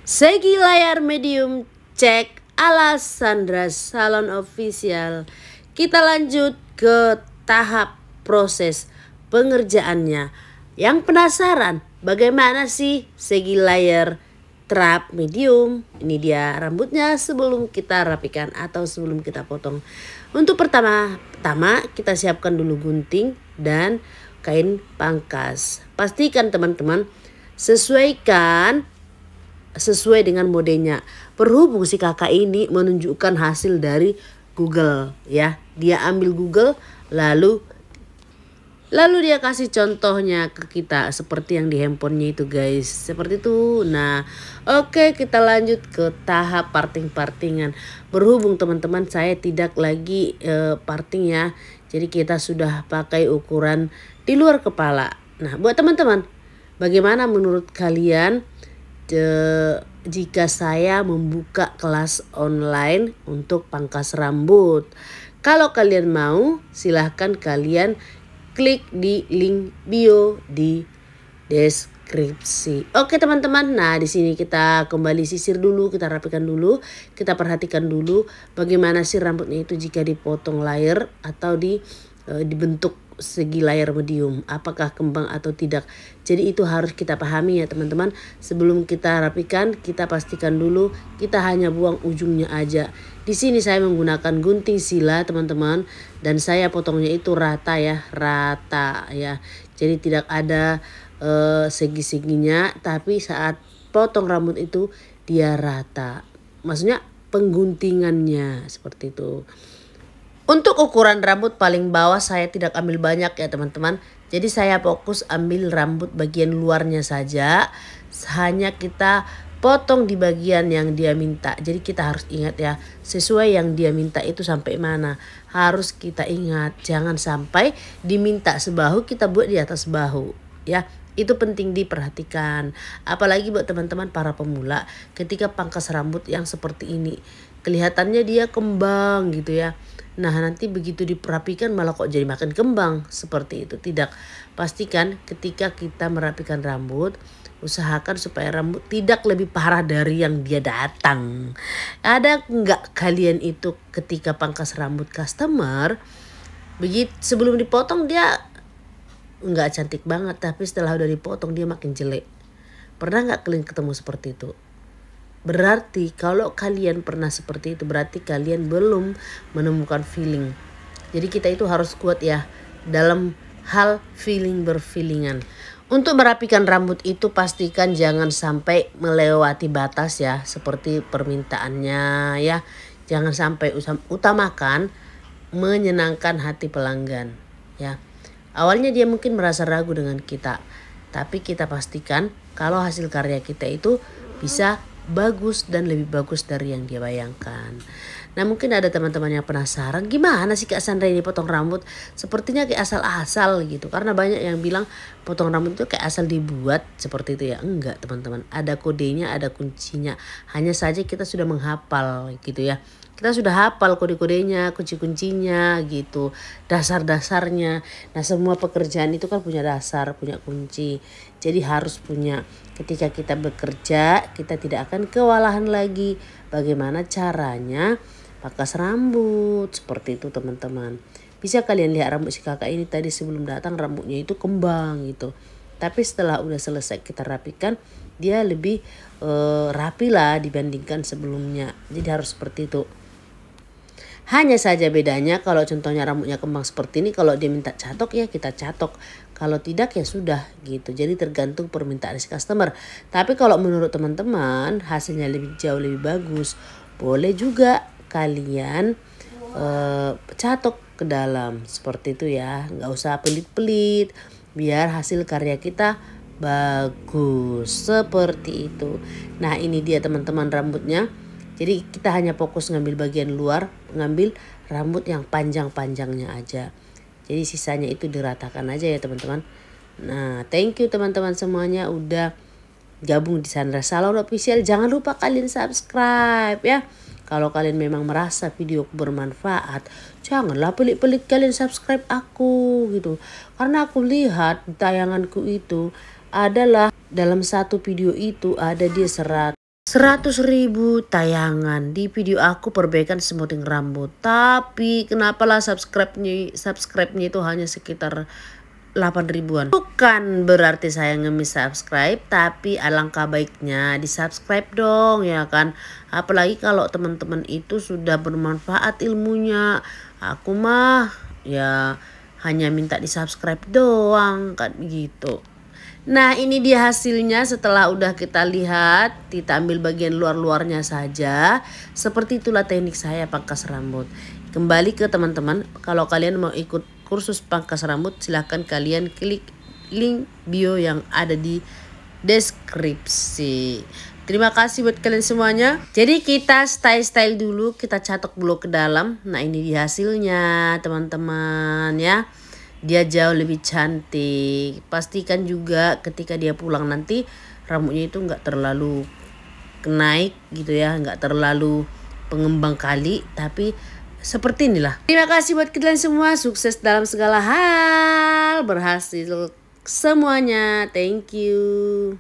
Segi layar medium cek ala Sandra Salon Official. Kita lanjut ke tahap proses pengerjaannya. Yang penasaran bagaimana sih segi layar trap medium? Ini dia rambutnya sebelum kita rapikan atau sebelum kita potong. Untuk pertama kita siapkan dulu gunting dan kain pangkas. Pastikan teman-teman sesuai dengan modenya. Berhubung si kakak ini menunjukkan hasil dari Google ya. Dia ambil Google lalu dia kasih contohnya ke kita seperti yang di handphonenya itu guys. Seperti itu. Nah, oke, kita lanjut ke tahap parting-partingan. Berhubung teman-teman saya tidak lagi parting ya. Jadi kita sudah pakai ukuran di luar kepala. Nah, buat teman-teman, bagaimana menurut kalian jika saya membuka kelas online untuk pangkas rambut? Kalau kalian mau, silahkan kalian klik di link bio di deskripsi. Oke teman-teman, nah di sini kita kembali sisir dulu, kita rapikan dulu, kita perhatikan dulu bagaimana sih rambutnya itu jika dipotong layer atau dibentuk segi layar medium, apakah kembang atau tidak. Jadi itu harus kita pahami ya teman-teman. Sebelum kita rapikan, kita pastikan dulu kita hanya buang ujungnya aja. Di sini saya menggunakan gunting sila teman-teman, dan saya potongnya itu rata ya, jadi tidak ada segi-seginya, tapi saat potong rambut itu dia rata, maksudnya pengguntingannya seperti itu. Untuk ukuran rambut paling bawah saya tidak ambil banyak ya teman-teman. Jadi saya fokus ambil rambut bagian luarnya saja. Hanya kita potong di bagian yang dia minta. Jadi kita harus ingat ya, sesuai yang dia minta itu sampai mana. Harus kita ingat, jangan sampai diminta sebahu kita buat di atas bahu ya. Itu penting diperhatikan. Apalagi buat teman-teman para pemula, ketika pangkas rambut yang seperti ini, kelihatannya dia kembang gitu ya. Nah nanti begitu diperapikan malah kok jadi makin kembang seperti itu. Tidak, pastikan ketika kita merapikan rambut, usahakan supaya rambut tidak lebih parah dari yang dia datang. Ada nggak kalian itu ketika pangkas rambut customer, begitu sebelum dipotong dia nggak cantik banget, tapi setelah udah dipotong dia makin jelek. Pernah nggak kalian ketemu seperti itu? Berarti kalau kalian pernah seperti itu, berarti kalian belum menemukan feeling. Jadi kita itu harus kuat ya dalam hal berfeelingan. Untuk merapikan rambut itu pastikan jangan sampai melewati batas ya, seperti permintaannya ya. Jangan sampai, utamakan menyenangkan hati pelanggan ya. Awalnya dia mungkin merasa ragu dengan kita, tapi kita pastikan kalau hasil karya kita itu bisa bagus dan lebih bagus dari yang dia bayangkan. Nah mungkin ada teman-teman yang penasaran, gimana sih Kak Sandra ini potong rambut? Sepertinya kayak asal-asal gitu. Karena banyak yang bilang potong rambut itu kayak asal dibuat seperti itu ya. Enggak teman-teman, ada kodenya, ada kuncinya. Hanya saja kita sudah menghafal gitu ya. Kita sudah hafal kode-kodenya, kunci-kuncinya gitu, dasar-dasarnya. Nah semua pekerjaan itu kan punya dasar, punya kunci. Jadi harus punya. Ketika kita bekerja, kita tidak akan kewalahan lagi. Bagaimana caranya pangkas rambut, seperti itu teman-teman. Bisa kalian lihat rambut si kakak ini tadi sebelum datang rambutnya itu kembang gitu. Tapi setelah udah selesai kita rapikan, dia lebih rapi lah dibandingkan sebelumnya. Jadi harus seperti itu. Hanya saja bedanya kalau contohnya rambutnya kembang seperti ini, kalau dia minta catok ya kita catok. Kalau tidak ya sudah gitu. Jadi tergantung permintaan si customer. Tapi kalau menurut teman-teman hasilnya jauh lebih bagus, boleh juga kalian catok ke dalam seperti itu ya. Nggak usah pelit-pelit, biar hasil karya kita bagus seperti itu. Nah ini dia teman-teman rambutnya. Jadi kita hanya fokus ngambil bagian luar, ngambil rambut yang panjang-panjangnya aja. Jadi sisanya itu diratakan aja ya teman-teman. Nah thank you teman-teman semuanya udah gabung di Sandra Salon Official. Jangan lupa kalian subscribe ya. Kalau kalian memang merasa video bermanfaat, janganlah pelit-pelit kalian subscribe aku gitu. Karena aku lihat tayanganku itu adalah dalam satu video itu ada dia 100 100.000 tayangan di video aku perbaikan smoothing rambut. Tapi kenapalah subscribe-nya itu hanya sekitar 8 ribuan. Bukan berarti saya ngemis subscribe, tapi alangkah baiknya di subscribe dong ya kan. Apalagi kalau teman-teman itu sudah bermanfaat ilmunya. Aku mah ya hanya minta di subscribe doang kan gitu. Nah ini dia hasilnya setelah udah kita lihat, kita ambil bagian luar-luarnya saja. Seperti itulah teknik saya pangkas rambut. Kembali ke teman-teman, kalau kalian mau ikut kursus pangkas rambut silahkan kalian klik link bio yang ada di deskripsi. Terima kasih buat kalian semuanya. Jadi kita style dulu, kita catok dulu ke dalam. Nah ini dia hasilnya teman-teman ya. Dia jauh lebih cantik. Pastikan juga ketika dia pulang nanti rambutnya itu nggak terlalu naik gitu ya, nggak terlalu pengembang kali, tapi seperti inilah. Terima kasih buat kalian semua, sukses dalam segala hal, berhasil semuanya. Thank you.